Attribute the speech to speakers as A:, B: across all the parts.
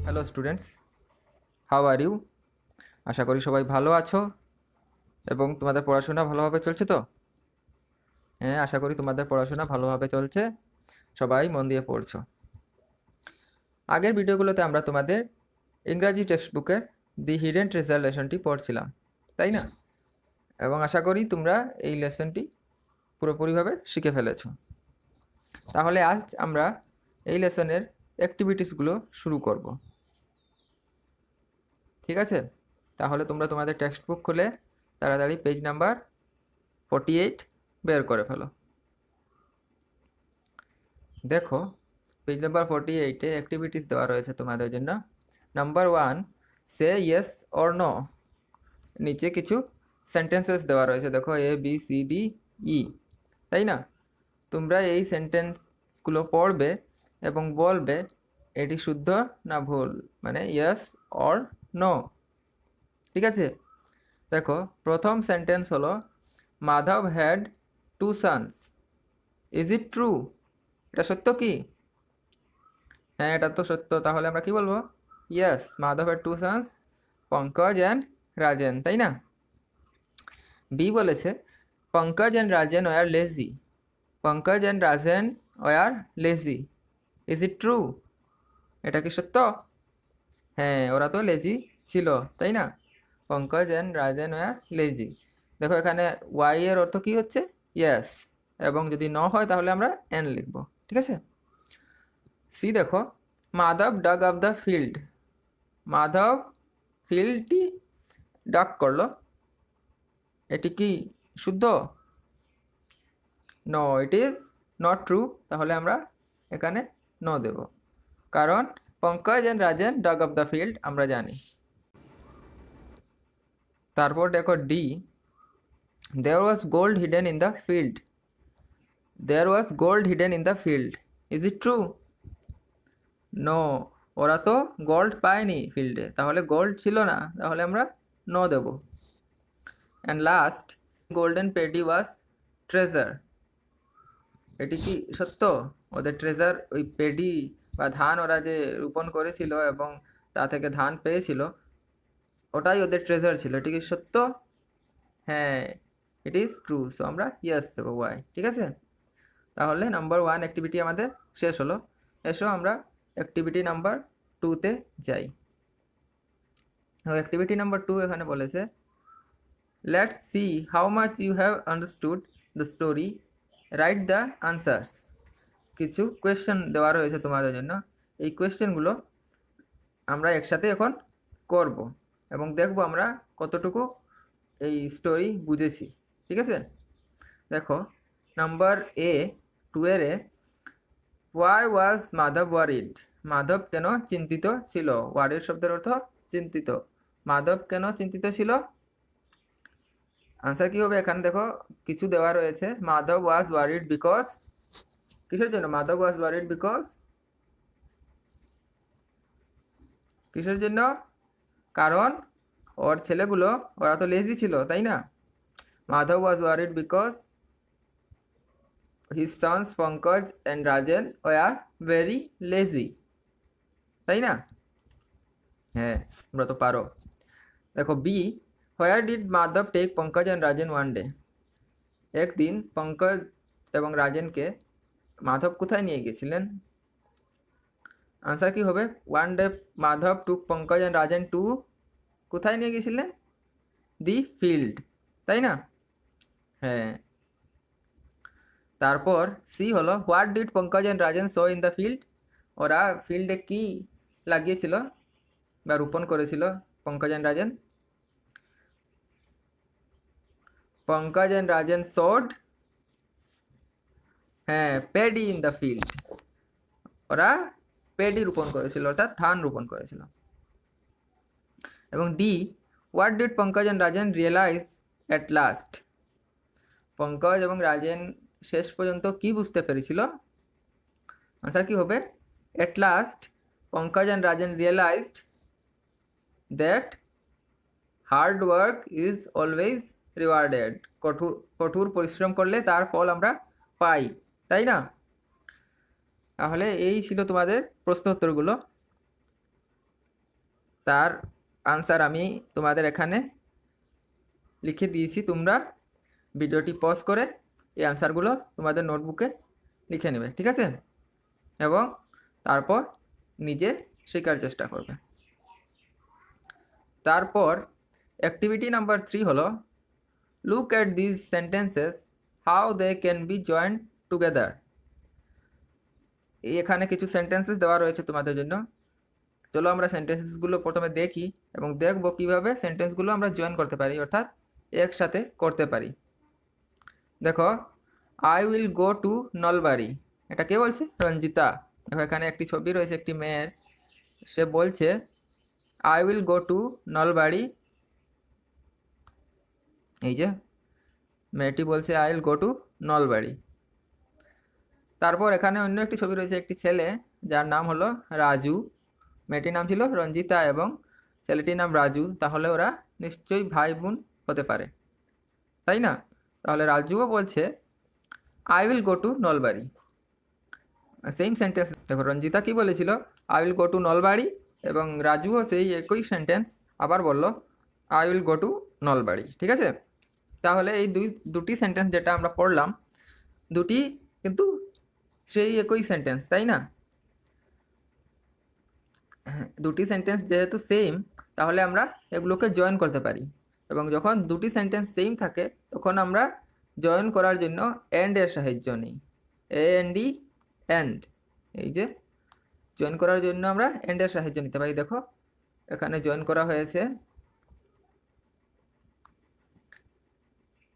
A: Hello students, how are you? আশা করি সবাই ভালো আছো এবং তোমাদের পড়াশোনা ভালোভাবে চলছে তো? হ্যাঁ, আশা করি তোমাদের পড়াশোনা ভালোভাবে চলছে, সবাই মন দিয়ে পড়ছো। আগের ভিডিওগুলোতে আমরা তোমাদের ইংরাজি টেক্সট বুকের দি হিডেন ট্রেজার লেসনটি পড়ছিলাম, তাই না? এবং আশা করি তোমরা এই লেসনটি পুরোপুরিভাবে শিখে ফেলেছো। তাহলে আজ আমরা এই লেসনের অ্যাক্টিভিটিসগুলো শুরু করব। ঠিক আছে? তাহলে তোমরা তোমাদের টেক্সট বুক খুলে তাড়াতাড়ি পেজ নাম্বার 48 বের করে ফেলো। দেখো, পেজ নাম্বার 48-এ অ্যাক্টিভিটিস দেওয়া রয়েছে তোমাদের জন্য। Number 1, say yes or no. নিচে কিছু সেন্টেন্সেস দেওয়া রয়েছে, দেখো ABCDE, তাই না? তোমরা এই সেন্টেন্সগুলো পড়বে এবং বলবে এটি শুদ্ধ না ভুল, মানে ইয়েস অর নো। ঠিক আছে? দেখো, প্রথম সেন্টেন্স হলো Madhab had 2 sons। Is it true? এটা সত্য কি? হ্যাঁ, এটা তো সত্য। তাহলে আমরা কি বলবো? ইয়েস, মাধবের 2 sons, পঙ্কজ অ্যান্ড রাজেন, তাই না? বি বলেছে Pankaj and Rajen were lazy. Pankaj and Rajen were lazy. Is it true? এটা কি সত্য? হ্যাঁ, ওরা তো লেজি ছিল, তাই না? Pankaj and Rajen were lazy. দেখো, এখানে ওয়াই এর অর্থ কি হচ্ছে? ইয়েস, এবং যদি ন হয় তাহলে আমরা এন লিখবো। ঠিক আছে? সি দেখো, Madhab dug off the field. Madhab ফিল্ডটি ডাক করলো, এটি কি শুদ্ধ? No, it is not true. তাহলে আমরা এখানে নো দেব, কারণ Pankaj and Rajen dug off the field আমরা জানি। তারপর দেখো D, there was gold hidden in the field. There was gold hidden in the field. Is it true? No, ওরা তো গোল্ড পায়নি ফিল্ডে, তাহলে গোল্ড ছিল না, তাহলে আমরা নো দেব। And last, golden paddy was treasure. এটি কি সত্য? ওদের ট্রেজার, ওই পেডি বা ধান ওরা যে রোপণ করেছিল এবং তা থেকে ধান পেয়েছিল, ওটাই ওদের ট্রেজার ছিল। এটি কি সত্য? হ্যাঁ, ইট ইজ ট্রু। সো আমরা ইয়েস দেবো, ওয়াই। ঠিক আছে? তাহলে নাম্বার 1 অ্যাক্টিভিটি আমাদের শেষ হলো। এসো আমরা অ্যাক্টিভিটি নাম্বার 2-তে যাই। অ্যাক্টিভিটি নাম্বার 2 এখানে বলেছে let's see how much you have understood the story, write the answers. কিছু কোয়েশ্চেন দেওয়া রয়েছে তোমাদের জন্য। এই কোয়েশ্চেনগুলো আমরা একসাথে এখন করব এবং দেখব আমরা কতটুকু এই স্টোরি বুঝেছি। ঠিক আছে? দেখো, নাম্বার এ 2 এর why was Madhab worried. Madhab কেন চিন্তিত ছিল? ওয়ারিড শব্দের অর্থ চিন্তিত। মাধব কেন চিন্তিত ছিল? আনসার কি হবে? এখানে দেখো কিছু দেওয়া রয়েছে। মাধব ওয়াজ ওয়ারিড বিকজ, কিসের জন্য মাধব ওয়াজ ওয়ারিড? বিকজ, কিসের জন্য? কারণ ওর ছেলেগুলো ওরা তো লেজি ছিল, তাই না? Madhab was worried because his sons Pankaj and Rajen were very lazy, তাই না? হ্যাঁ, তোমরা তো পারো। দেখো B, where did Madhab take Pankaj and Rajen one day. একদিন পঙ্কজ এবং রাজেনকে মাধব কোথায় নিয়ে গিয়েছিলেন? আনসার কি হবে? One day Madhab took Pankaj and Rajen to, কোথায় নিয়ে গিয়েছিলেন? দি ফিল্ড, তাই না? হ্যাঁ। তারপর সি হলো what did Pankaj and Rajen sow in the field. ওরা ফিল্ডে কি লাগিয়েছিল বা রোপণ করেছিল Pankaj and Rajen? Pankaj and Rajen sowed, হ্যাঁ, পেডি ইন দ্য ফিল্ড। ওরা পেডি রোপণ করেছিল, অর্থাৎ ধান রোপণ করেছিল। এবং D, what did Pankaj and Rajen realise at last. Pankaj এবং রাজেন শেষ পর্যন্ত কি বুঝতে পেরেছিল? আনসার কি হবে? At last Pankaj and Rajen realised that hard work is always rewarded. কঠোর কঠোর পরিশ্রম করলে তার ফল আমরা পাই, তাই না? তাহলে এই ছিল তোমাদের প্রশ্ন উত্তরগুলো। তার আনসার আমি তোমাদের এখানে লিখে দিয়েছি। তোমরা ভিডিওটি পজ করে এই আনসারগুলো তোমাদের নোটবুকে লিখে নেবে, ঠিক আছে? এবং তারপর নিজে শেখার চেষ্টা করবে। তারপর অ্যাক্টিভিটি নাম্বার 3 হলো look at this sentences how they can be joined together. এখানে কিছু সেন্টেন্সেস দেওয়া রয়েছে তোমাদের জন্য। চলো আমরা সেন্টেন্সেসগুলো প্রথমে দেখি এবং দেখব কিভাবে সেন্টেন্সগুলো আমরা জয়েন করতে পারি, অর্থাৎ একসাথে করতে পারি। দেখো, I will go to Nalbari, এটা কে বলছে? রঞ্জিতা। দেখো এখানে একটি ছবি রয়েছে একটি মেয়ের, সে বলছে I will go to Nalbari. এই যে মেয়েটি বলছে I will go to Nalbari. তারপর এখানে অন্য একটি ছবি রয়েছে একটি ছেলে যার নাম হলো রাজু। মেয়েটির নাম ছিল রঞ্জিতা এবং ছেলেটির নাম রাজু, তাহলে ওরা নিশ্চয়ই ভাই বোন হতে পারে, তাই না? তাহলে রাজুও বলছে I will go to Nalbari. Same sentence. দেখো রঞ্জিতা কি বলেছিল? I will go to Nalbari, এবং রাজুও সেই একই সেন্টেন্স আবার বলল I will go to Nalbari, ঠিক আছে? তাহলে এই দুটি সেন্টেন্স যেটা আমরা পড়লাম, দুটি কিন্তু সেই একই সেন্টেন্স, তাই না? দুটি সেন্টেন্স যেহেতু সেম, তাহলে আমরা এগুলোকে জয়েন করতে পারি, এবং যখন দুটি সেন্টেন্স সেম থাকে তখন আমরা জয়েন করার জন্য এন্ড এর সাহায্য নিই। এএনডি, এন্ড। এই যে জয়েন করার জন্য আমরা এন্ড এর সাহায্য নিতে পারি। দেখো এখানে জয়েন করা হয়েছে।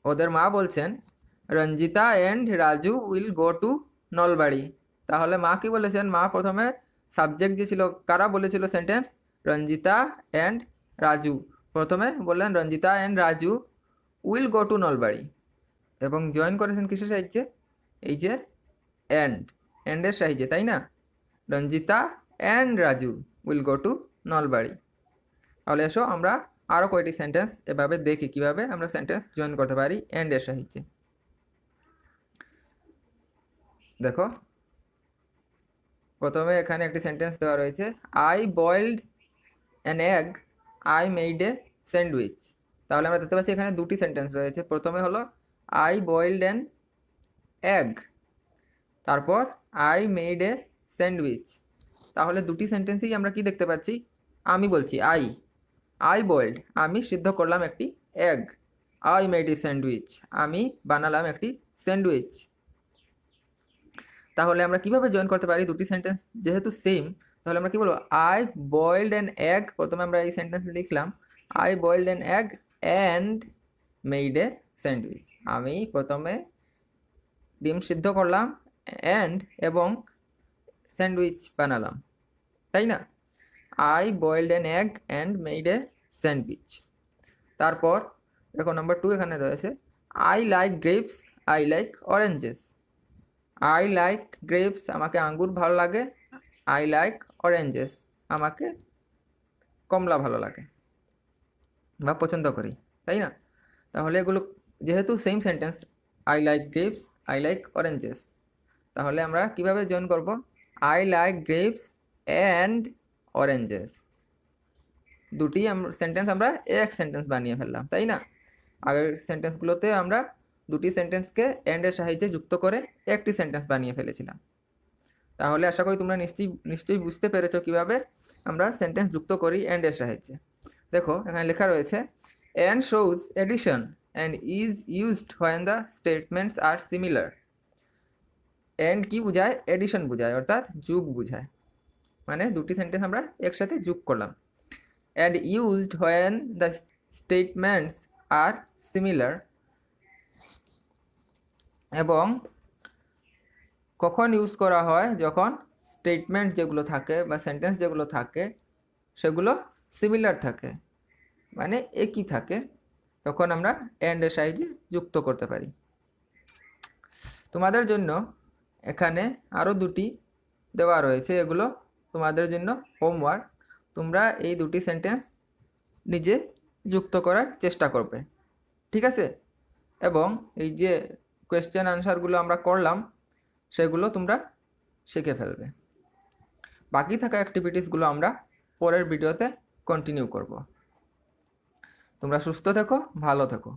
A: ওদের মা বলছেন Ranjita and Raju will go to Nalbari. তাহলে মা কি বলেছেন? মা প্রথমে সাবজেক্ট যে ছিল, কারা বলেছিল সেন্টেন্স? রঞ্জিতা এন্ড রাজু। প্রথমে বললেন Ranjita and Raju will go to Nalbari, এবং জয়েন করেছেন কিসের সাহায্যে? এই যে এন্ডের সাহায্যে, তাই না? Ranjita and Raju will go to Nalbari. তাহলে এসো আমরা আরও কয়টি সেন্টেন্স এভাবে দেখি কিভাবে আমরা সেন্টেন্স জয়েন করতে পারি এন্ডের সাহায্যে। দেখো প্রথমে এখানে একটি সেন্টেন্স দেওয়া রয়েছে I boiled an egg, I made a sandwich. তাহলে আমরা দেখতে পাচ্ছি এখানে দুটি সেন্টেন্স রয়েছে। প্রথমে হলো আই বয়েলড অ্যান এগ, তারপর আই মেড এ স্যান্ডউইচ। তাহলে দুটি সেন্টেন্সেই আমরা কি দেখতে পাচ্ছি? আমি বলছি আই বয়েলড, আমি সিদ্ধ করলাম একটি egg. I made a sandwich, আমি বানালাম একটি স্যান্ডউইচ। তাহলে আমরা কিভাবে জয়েন করতে পারি দুটি সেন্টেন্স যেহেতু সেম? তাহলে আমরা কি বলবো? আই বয়েলড অ্যান এগ, প্রথমে আমরা এই সেন্টেন্স লিখলাম I boiled an egg and made a sandwich. আমি প্রথমে ডিম সিদ্ধ করলাম অ্যান্ড এবং স্যান্ডউইচ বানালাম, তাই না? I boiled an egg and made a sandwich. তারপর দেখো নাম্বার 2 এখানে রয়েছে I like grapes, I like oranges. I like grapes, আমাকে আঙ্গুর ভালো লাগে। আই লাইক অরেঞ্জেস, আমাকে কমলা ভালো লাগে বা পছন্দ করি, তাই না? তাহলে এগুলো যেহেতু same sentence, I like grapes, I like oranges, তাহলে আমরা কিভাবে জয়েন করব? I like grapes and oranges. দুটি সেন্টেন্স আমরা এক সেন্টেন্স বানিয়ে ফেললাম, তাই না? আগের সেন্টেন্সগুলোতে আমরা দুটি সেন্টেন্সকে এন্ডের সাহায্যে যুক্ত করে একটি সেন্টেন্স বানিয়ে ফেলেছিলাম। তাহলে আশা করি তোমরা নিশ্চয়ই বুঝতে পেরেছো কিভাবে আমরা সেন্টেন্স যুক্ত করি এন্ডের সাহায্যে। দেখো এখানে লেখা রয়েছে and shows addition and is used when the statements are similar. And কি বোঝায়? এডিশন বোঝায়, অর্থাৎ যোগ বোঝায়। মানে দুটি সেন্টেন্স আমরা একসাথে যোগ করলাম। And used when the statements are similar, এবং কখন ইউজ করা হয়? যখন স্টেটমেন্ট যেগুলো থাকে বা সেন্টেন্স যেগুলো থাকে সেগুলো সিমিলার থাকে, মানে একই থাকে, তখন আমরা এন্ডের সাহায্যে যুক্ত করতে পারি। তোমাদের জন্য এখানে আরও দুটি দেওয়া রয়েছে, এগুলো তোমাদের জন্য হোমওয়ার্ক। তোমরা এই দুটি সেন্টেন্স নিজে যুক্ত করার চেষ্টা করবে, ঠিক আছে? এবং এই যে কোয়েশ্চেন আনসারগুলো আমরা করলাম সেগুলো তোমরা শিখে ফেলবে। বাকি থাকা অ্যাক্টিভিটিসগুলো আমরা পরের ভিডিওতে কন্টিনিউ করব। তোমরা সুস্থ থেকো, ভালো থেকো।